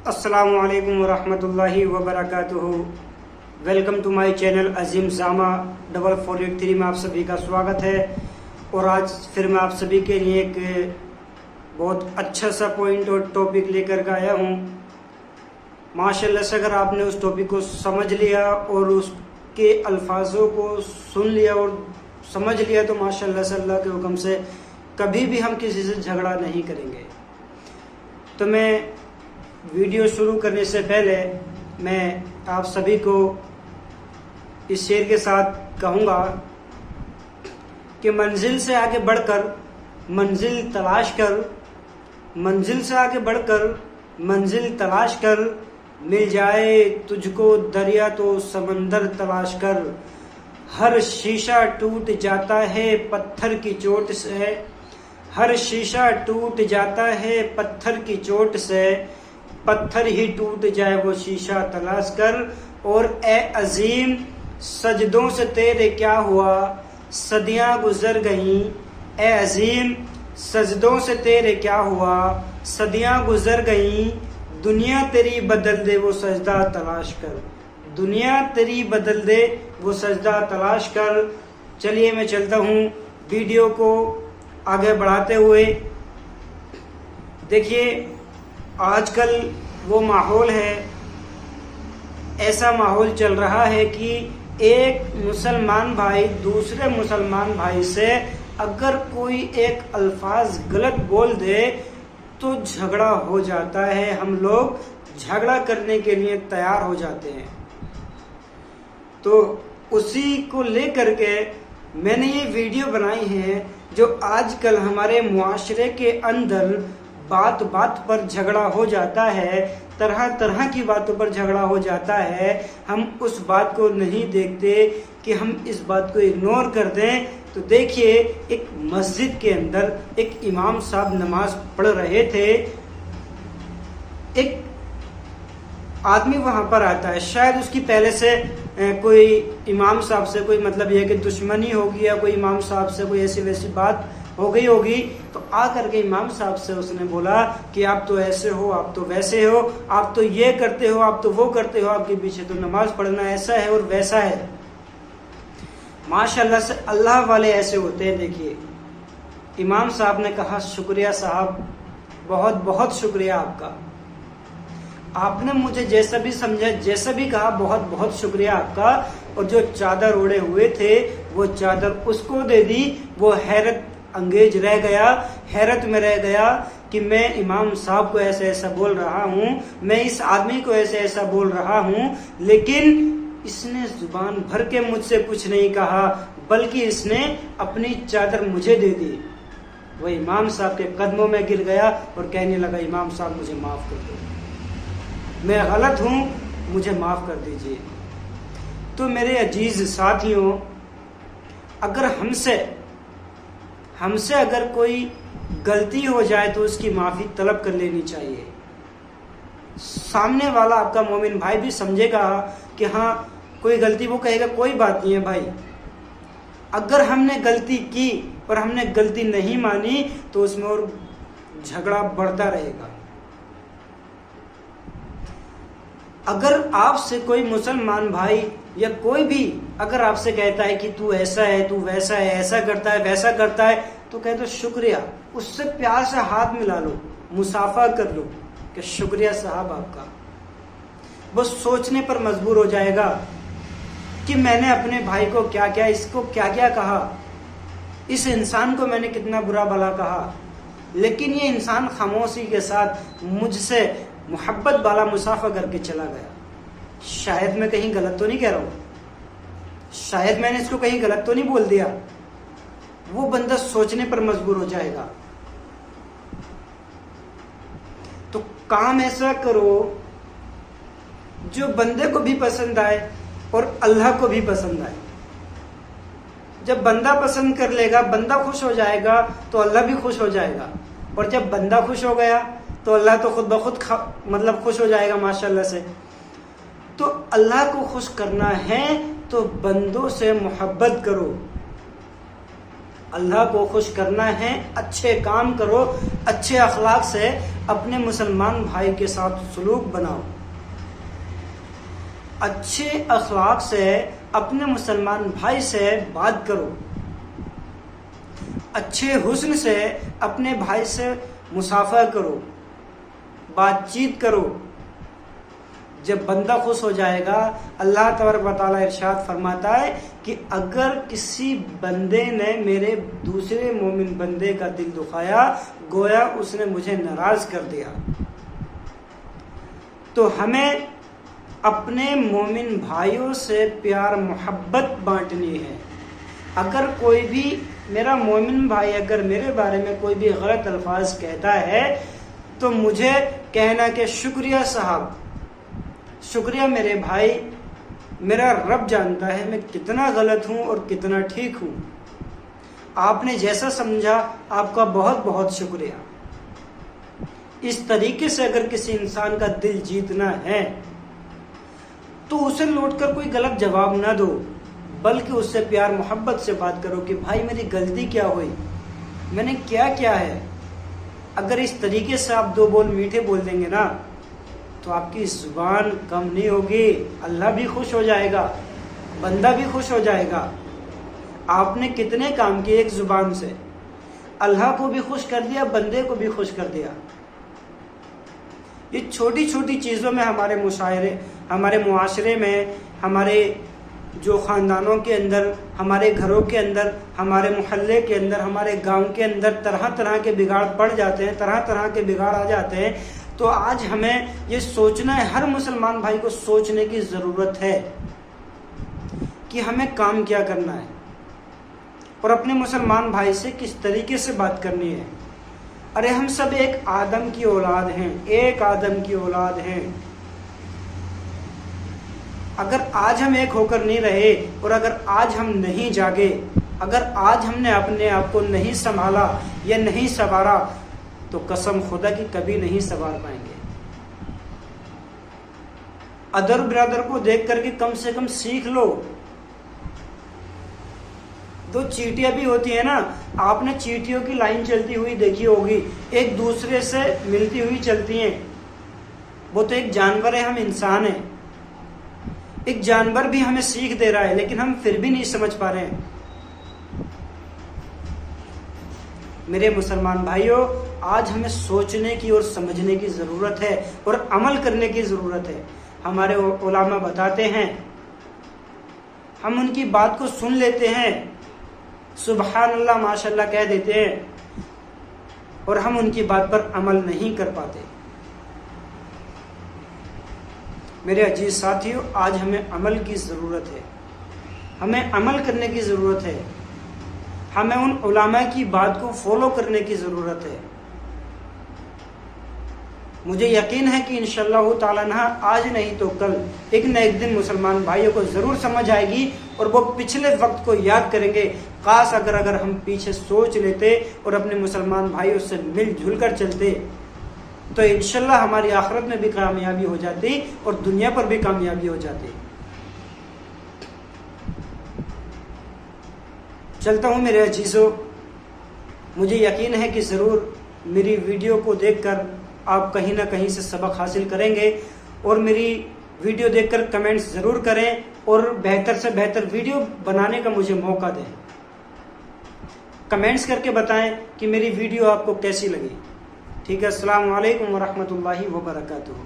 अस्सलामु अलैकुम वरहमतुल्लाहि वबरकातुहू। वेलकम टू माय चैनल अजीम जामा 4483 में आप सभी का स्वागत है। और आज फिर मैं आप सभी के लिए एक बहुत अच्छा सा पॉइंट और टॉपिक लेकर के आया हूँ। माशाल्लाह से अगर आपने उस टॉपिक को समझ लिया और उसके अल्फाजों को सुन लिया और समझ लिया तो माशाल्लाह से अल्लाह के हुक्म से कभी भी हम किसी से झगड़ा नहीं करेंगे। तो मैं वीडियो शुरू करने से पहले मैं आप सभी को इस शेर के साथ कहूँगा कि मंजिल से आगे बढ़कर मंजिल तलाश कर, मंजिल से आगे बढ़कर मंजिल तलाश कर, मिल जाए तुझको दरिया तो समंदर तलाश कर। हर शीशा टूट जाता है पत्थर की चोट से, हर शीशा टूट जाता है पत्थर की चोट से, पत्थर ही टूट जाए वो शीशा तलाश कर। और ए अजीम सजदों से तेरे क्या हुआ, सदियां गुजर गईं। ए अजीम सजदों से तेरे क्या हुआ, सदियां गुजर गईं। दुनिया तेरी बदल दे वो सजदा तलाश कर, दुनिया तेरी बदल दे वो सजदा तलाश कर। चलिए मैं चलता हूँ वीडियो को आगे बढ़ाते हुए। देखिए आजकल वो माहौल है, ऐसा माहौल चल रहा है कि एक मुसलमान भाई दूसरे मुसलमान भाई से अगर कोई एक अल्फाज गलत बोल दे तो झगड़ा हो जाता है। हम लोग झगड़ा करने के लिए तैयार हो जाते हैं। तो उसी को लेकर के मैंने ये वीडियो बनाई है जो आजकल हमारे मुआशरे के अंदर बात बात पर झगड़ा हो जाता है, तरह तरह की बातों पर झगड़ा हो जाता है। हम उस बात को नहीं देखते कि हम इस बात को इग्नोर कर दें। तो देखिए एक मस्जिद के अंदर एक इमाम साहब नमाज पढ़ रहे थे, एक आदमी वहां पर आता है, शायद उसकी पहले से कोई इमाम साहब से कोई मतलब यह कि दुश्मनी होगी या कोई इमाम साहब से कोई ऐसी वैसी बात हो गई होगी। तो आकर के इमाम साहब से उसने बोला कि आप तो ऐसे हो, आप तो वैसे हो, आप तो ये करते हो, आप तो वो करते हो, आपके पीछे तो नमाज पढ़ना ऐसा है और वैसा है। माशाल्लाह से अल्लाह वाले ऐसे होते हैं। देखिए इमाम साहब ने कहा शुक्रिया साहब, बहुत बहुत शुक्रिया आपका, आपने मुझे जैसा भी समझा, जैसा भी कहा, बहुत बहुत शुक्रिया आपका। और जो चादर ओढ़े हुए थे वो चादर उसको दे दी। वो हैरत अंगेज रह गया, हैरत में रह गया कि मैं इमाम साहब को ऐसा ऐसा बोल रहा हूँ, मैं इस आदमी को ऐसे ऐसा बोल रहा हूँ, लेकिन इसने जुबान भर के मुझसे कुछ नहीं कहा, बल्कि इसने अपनी चादर मुझे दे दी। वो इमाम साहब के कदमों में गिर गया और कहने लगा इमाम साहब मुझे माफ कर दो, मैं गलत हूँ, मुझे माफ कर दीजिए। तो मेरे अजीज साथियों, अगर हमसे अगर कोई गलती हो जाए तो उसकी माफी तलब कर लेनी चाहिए। सामने वाला आपका मोमिन भाई भी समझेगा कि हाँ कोई गलती, वो कहेगा कोई बात नहीं है भाई। अगर हमने गलती की और हमने गलती नहीं मानी तो उसमें और झगड़ा बढ़ता रहेगा। अगर आपसे कोई मुसलमान भाई या कोई भी अगर आपसे कहता है कि तू ऐसा है, तू वैसा है, ऐसा करता है, वैसा करता है, तो कह दो शुक्रिया, उससे प्यार से हाथ मिला लो, मुसाफा कर लो कि शुक्रिया साहब आपका। वो सोचने पर मजबूर हो जाएगा कि मैंने अपने भाई को क्या क्या, इसको क्या क्या कहा, इस इंसान को मैंने कितना बुरा भला कहा, लेकिन ये इंसान खामोशी के साथ मुझसे मोहब्बत वाला मुसाफा करके चला गया। शायद मैं कहीं गलत तो नहीं कह रहा हूं, शायद मैंने इसको कहीं गलत तो नहीं बोल दिया। वो बंदा सोचने पर मजबूर हो जाएगा। तो काम ऐसा करो जो बंदे को भी पसंद आए और अल्लाह को भी पसंद आए। जब बंदा पसंद कर लेगा, बंदा खुश हो जाएगा तो अल्लाह भी खुश हो जाएगा। और जब बंदा खुश हो गया तो अल्लाह तो खुद ब खुद मतलब खुश हो जाएगा माशाल्लाह से। तो अल्लाह को खुश करना है तो बंदों से मोहब्बत करो। अल्लाह को खुश करना है, अच्छे काम करो, अच्छे अखलाक से अपने मुसलमान भाई के साथ सलूक बनाओ, अच्छे अखलाक से अपने मुसलमान भाई से बात करो, अच्छे हुस्न से अपने भाई से मुसाफा करो, बातचीत करो। जब बंदा खुश हो जाएगा, अल्लाह तबारक व तआला इरशाद फरमाता है कि अगर किसी बंदे ने मेरे दूसरे मोमिन बंदे का दिल दुखाया, गोया उसने मुझे नाराज कर दिया। तो हमें अपने मोमिन भाइयों से प्यार मोहब्बत बांटनी है। अगर कोई भी मेरा मोमिन भाई अगर मेरे बारे में कोई भी गलत अल्फाज कहता है तो मुझे कहना कि शुक्रिया साहब, शुक्रिया मेरे भाई, मेरा रब जानता है मैं कितना गलत हूं और कितना ठीक हूं। आपने जैसा समझा आपका बहुत बहुत शुक्रिया। इस तरीके से अगर किसी इंसान का दिल जीतना है तो उसे लौटकर कोई गलत जवाब ना दो, बल्कि उससे प्यार मोहब्बत से बात करो कि भाई मेरी गलती क्या हुई, मैंने क्या किया है। अगर इस तरीके से आप दो बोल मीठे बोल देंगे ना तो आपकी जुबान कम नहीं होगी, अल्लाह भी खुश हो जाएगा, बंदा भी खुश हो जाएगा। आपने कितने काम किए एक जुबान से, अल्लाह को भी खुश कर दिया, बंदे को भी खुश कर दिया। ये छोटी छोटी चीज़ों में हमारे मुशायरे, हमारे मुआशरे में, हमारे जो ख़ानदानों के अंदर, हमारे घरों के अंदर, हमारे मोहल्ले के अंदर, हमारे गांव के अंदर तरह तरह के बिगाड़ पड़ जाते हैं, तरह तरह के बिगाड़ आ जाते हैं। तो आज हमें ये सोचना है, हर मुसलमान भाई को सोचने की ज़रूरत है कि हमें काम क्या करना है और अपने मुसलमान भाई से किस तरीके से बात करनी है। अरे हम सब एक आदम की औलाद हैं, एक आदम की औलाद हैं। अगर आज हम एक होकर नहीं रहे और अगर आज हम नहीं जागे, अगर आज हमने अपने आप को नहीं संभाला या नहीं संवारा तो कसम खुदा की कभी नहीं संवार पाएंगे। अदर ब्रदर को देख करके कम से कम सीख लो। दो चींटियां भी होती है ना, आपने चींटियों की लाइन चलती हुई देखी होगी, एक दूसरे से मिलती हुई चलती हैं। वो तो एक जानवर है, हम इंसान हैं। एक जानवर भी हमें सीख दे रहा है लेकिन हम फिर भी नहीं समझ पा रहे हैं। मेरे मुसलमान भाइयों, आज हमें सोचने की और समझने की ज़रूरत है और अमल करने की ज़रूरत है। हमारे उलामा बताते हैं, हम उनकी बात को सुन लेते हैं, सुबहान अल्लाह माशाल्लाह कह देते हैं और हम उनकी बात पर अमल नहीं कर पाते। मेरे अजीज साथियों, आज हमें अमल की ज़रूरत है, हमें अमल करने की ज़रूरत है, हमें उन उलामा की बात को फॉलो करने की ज़रूरत है। मुझे यकीन है कि इंशाअल्लाह ताला ना आज नहीं तो कल एक न एक दिन मुसलमान भाइयों को ज़रूर समझ आएगी और वो पिछले वक्त को याद करेंगे। काश अगर हम पीछे सोच लेते और अपने मुसलमान भाइयों से मिलजुल कर चलते तो इंशाअल्लाह हमारी आखिरत में भी कामयाबी हो जाती और दुनिया पर भी कामयाबी हो जाती। चलता हूँ मेरे अजीज़ों, मुझे यकीन है कि ज़रूर मेरी वीडियो को देखकर आप कहीं ना कहीं से सबक हासिल करेंगे और मेरी वीडियो देखकर कमेंट्स ज़रूर करें और बेहतर से बेहतर वीडियो बनाने का मुझे मौका दें। कमेंट्स करके बताएं कि मेरी वीडियो आपको कैसी लगी। ठीक है, अस्सलाम वालेकुम वरहमतुल्लाहि वबरकातुहू।